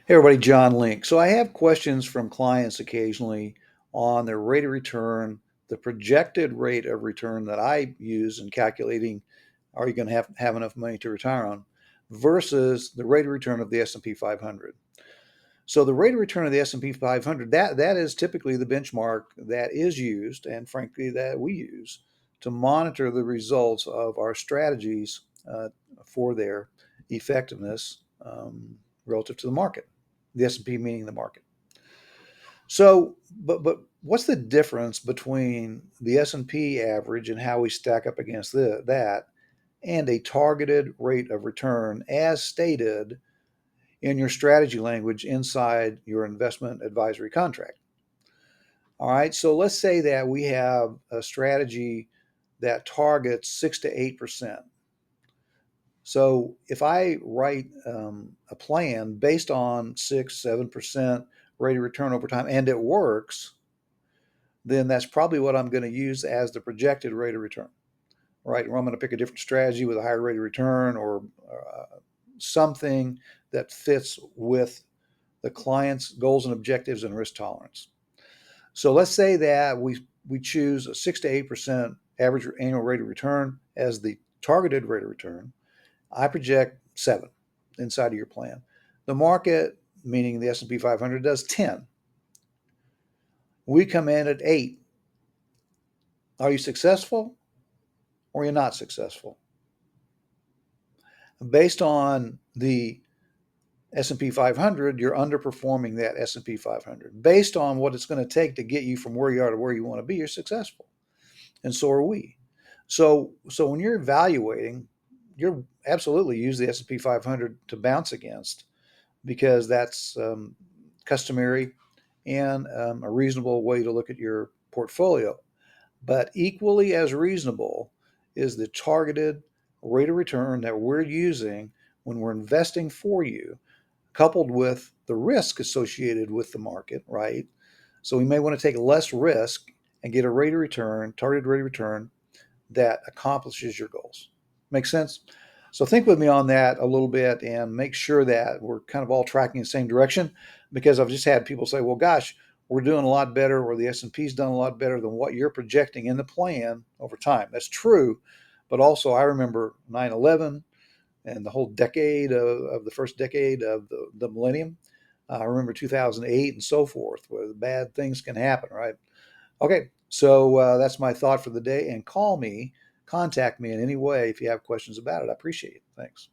Hey everybody, John Link. So I have questions from clients occasionally on their rate of return, the projected rate of return that I use in calculating are you going to have enough money to retire on versus the rate of return of the S&P 500. So the rate of return of the S&P 500, that is typically the benchmark that is used and frankly that we use to monitor the results of our strategies for their effectiveness relative to the market, the S&P meaning the market. So, but what's the difference between the S&P average and how we stack up against that and a targeted rate of return as stated in your strategy language inside your investment advisory contract? All right, so let's say that we have a strategy that targets 6 to 8%. So if I write a plan based on 6, 7% rate of return over time and it works, then that's probably what I'm going to use as the projected rate of return, right? Or I'm going to pick a different strategy with a higher rate of return or something that fits with the client's goals and objectives and risk tolerance. So let's say that we choose a 6 to 8% average annual rate of return as the targeted rate of return. I project 7 inside of your plan. The market, meaning the S&P 500, does 10. We come in at 8. Are you successful or are you not successful? Based on the S&P 500, you're underperforming that S&P 500. Based on what it's going to take to get you from where you are to where you want to be, you're successful. And so are we. So when you're evaluating, you're absolutely use the S&P 500 to bounce against because that's customary and a reasonable way to look at your portfolio. But equally as reasonable is the targeted rate of return that we're using when we're investing for you, coupled with the risk associated with the market, right? So we may want to take less risk and get a rate of return, targeted rate of return that accomplishes your goals. Make sense? So think with me on that a little bit and make sure that we're kind of all tracking the same direction because I've just had people say, well, gosh, we're doing a lot better or the S&P's done a lot better than what you're projecting in the plan over time. That's true. But also I remember 9/11 and the whole decade of the first decade of the millennium. I remember 2008 and so forth, where bad things can happen, right? Okay, so that's my thought for the day. And contact me in any way if you have questions about it. I appreciate it. Thanks.